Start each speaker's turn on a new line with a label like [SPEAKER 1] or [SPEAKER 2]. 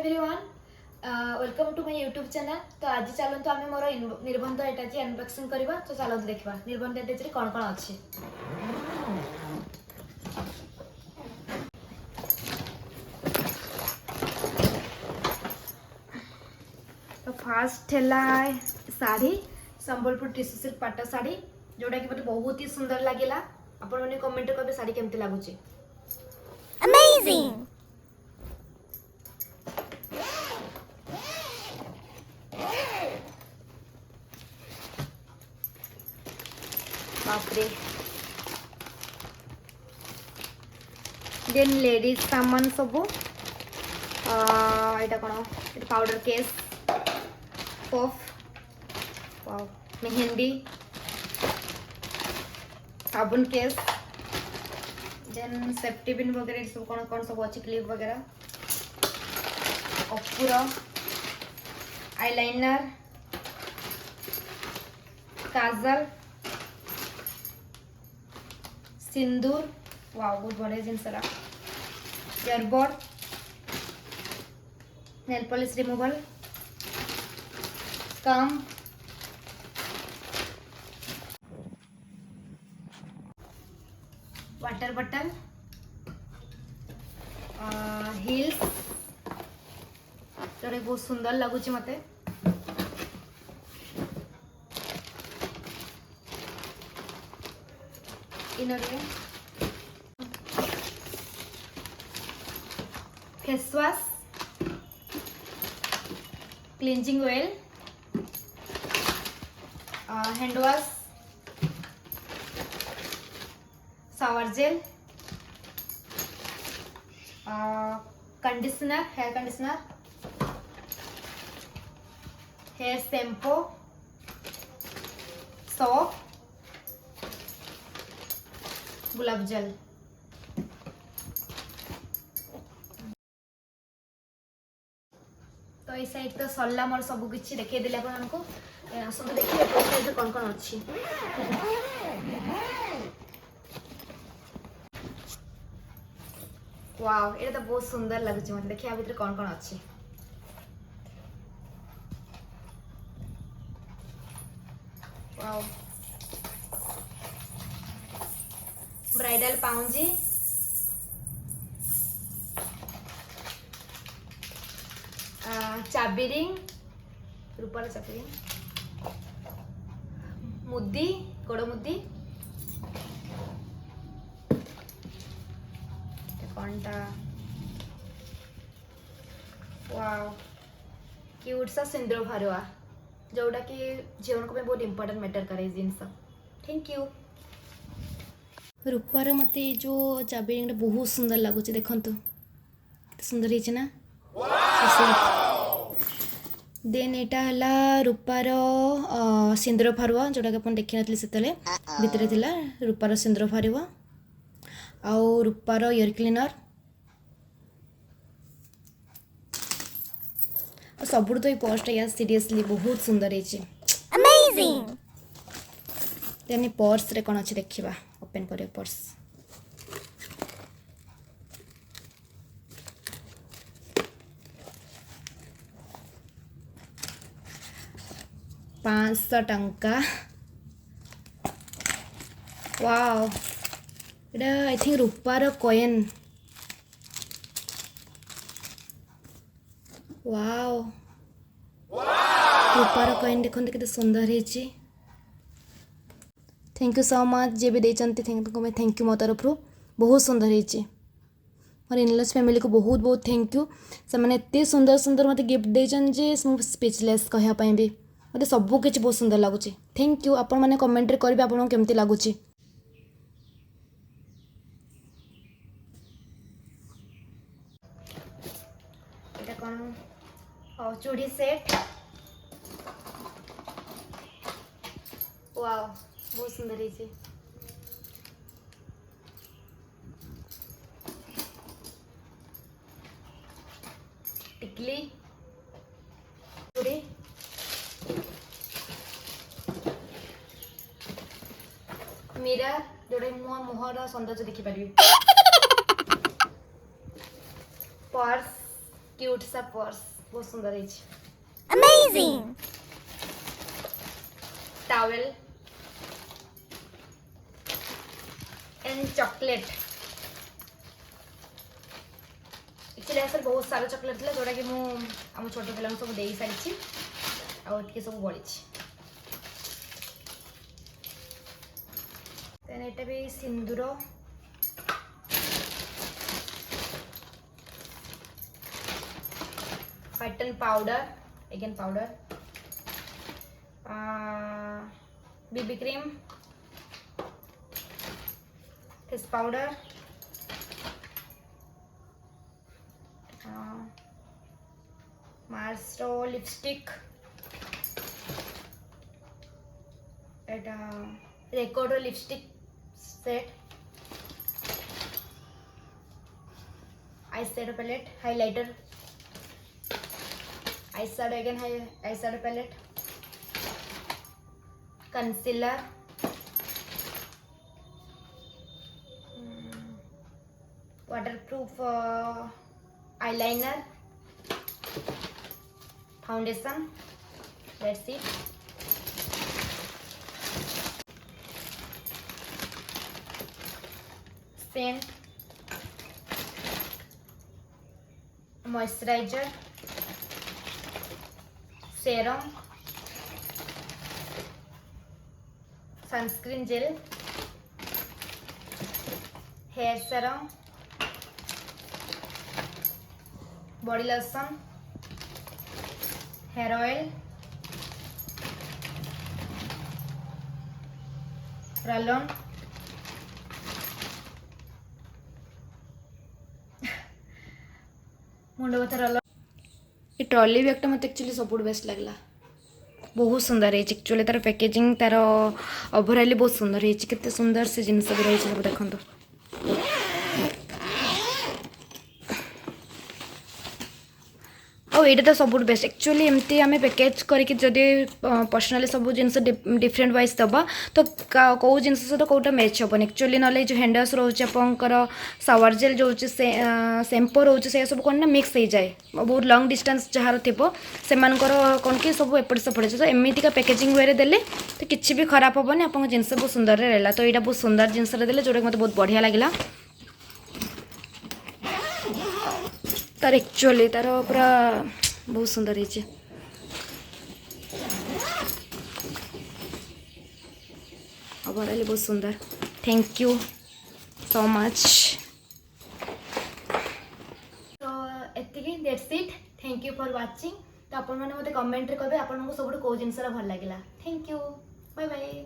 [SPEAKER 1] Everyone welcome to my YouTube channel. तो आज चलते आम मोर निर्बंध एटाची अनबॉक्सिंग करवा। तो चलते देखा निर्बंध एटाची कौन कौन अच्छी। तो फास्ट है शाढ़ी संबलपुर टिश्यू सिल्क पाट शाढ़ी जोटा कि मतलब बहुत ही सुंदर लगे। आपण मैंने कमेंट करेंगे शाढ़ी केमती लगुच।
[SPEAKER 2] Amazing!
[SPEAKER 1] बापरे। देन लेडीज सामान सब एटा कौन powder case puff wow mehndi साबुन केस देन सेफ्टी पिन वगैरह सब कौन कौन सब अच्छी क्लिप वगैरह अपुर आईलाइनर काजल सिंदूर वाओ बहुत बढ़िया जिनस earbud nail polish removal comb water bottle heels जोड़े बहुत सुंदर लगुच मते इनरे face wash cleansing oil hand wash shower gel conditioner hair conditioner hair shampoo soap गुलाब जल। तो ये साइड तो सरला मोर सब किसी देखे देले आपको आसत देखिए साइड कौन कौन अच्छी। वाओ ये तो बहुत सुंदर लगुच मत देखिए आ भीतर कौन कौन अच्छी। वाओ ब्राइडल पाउंजी चाबी रिंग रूपार चाबी रिंग मुदी गोड़ मुदी कौनटा वाओ क्यूट सा सिंदूर भरवा जोटा कि झील को बहुत इंपोर्टेंट मैटर करे जिनस। थैंक यू रूपार मत जो चाबी रिंग बहुत सुंदर लगुच देखु सुंदर है ना। देन यहाँ रूपार सिंदूर फारुआ जोटा कि आप देखी नी से भितर थिला रूपार सिंदूर फारुआ आउ रूपार इयर क्लीनर सब तो ये पर्सटा या सीरियसली बहुत सुंदर है।
[SPEAKER 2] Amazing!
[SPEAKER 1] देन पर्स रे कौन अच्छे देखा ओपन कर पर्स ₹500 वाओ इटा आई थिंक रूपार कॉइन वाओ रूपार कॉइन देखते कितने सुंदर है। थैंक यू सो मच जे भी देते थैंक यू मो तरफ बहुत सुंदर है। मोर इनलॉज फैमिली को बहुत बहुत थैंक यू से मैंने एत सुंदर सुंदर मत गिफ्ट देचन जे स्पीचलेस कहवाई भी मत सब किसी बहुत सुंदर लगुच। थैंक यू आपण मैंने कमेंट रे करेंगे आपको केमती लगुच। कौन चूड़ी सेट वाओ बहुत सुंदर है। टिकली चूड़ी मिरर जोड़े मो मुहर सौंदर्य देखिपारि पर्स क्यूट सा पर्स बहुत सुंदर है।
[SPEAKER 2] Amazing!
[SPEAKER 1] Towel and chocolate. Actually ऐसे बहुत सारा चॉकलेट था जोटा कि मुझे छोट पिला सब दे सारी आगे सब बड़ी। देन एटा भी सिंदूर, cotton powder, again powder, BB cream, face powder, Marsto lipstick, Recordo lipstick set, eyeshadow palette, highlighter, eyeshadow again, eyeshadow palette, concealer, waterproof eyeliner, foundation, that's it. Scent, moisturizer, serum, sunscreen gel, hair serum, body lotion, hair oil, roll-on, मुंड बता role. ये trolley बैगटा मत actually सब best लगला, बहुत सुंदर है actually तार पैकेजिंग तार ओवरऑल बहुत सुंदर है। केते सुंदर से जिनस भी रही सब देखो। और ये तो सब बेस्ट एक्चुअली एमती आम पैकेज करके जदि पर्सनाली सब जिनस डिफरेंट वाइज दबा तो कौ जिन सहित कौटा मैच हेन एक्चुअली ना जो हैंडल्स रोचे आपंकर शावर जेल जो शैम्पू रोचे से सब कौन ना मिक्स हो जाए बहुत लंग डिस्टेंस जार थी से कौन कि सब एपट सेपट तो एमतीका पैकेजिंग वे देले तो किसी भी खराब हेनी आप जिनस बहुत सुंदर रहा। तो यहाँ बहुत सुंदर जिनस देले जोटा कि मत बहुत बढ़िया लगे तार एक्चुअली तार पूरा बहुत सुंदर है। ओवरऑल बहुत सुंदर, थैंक यू सो मच। तो एतिकी that's it, thank you for watching. तो आपण मैंने मते कमेंट रे कहबे आपण को सब कौ जिनस भल लगिला। Thank you, bye bye.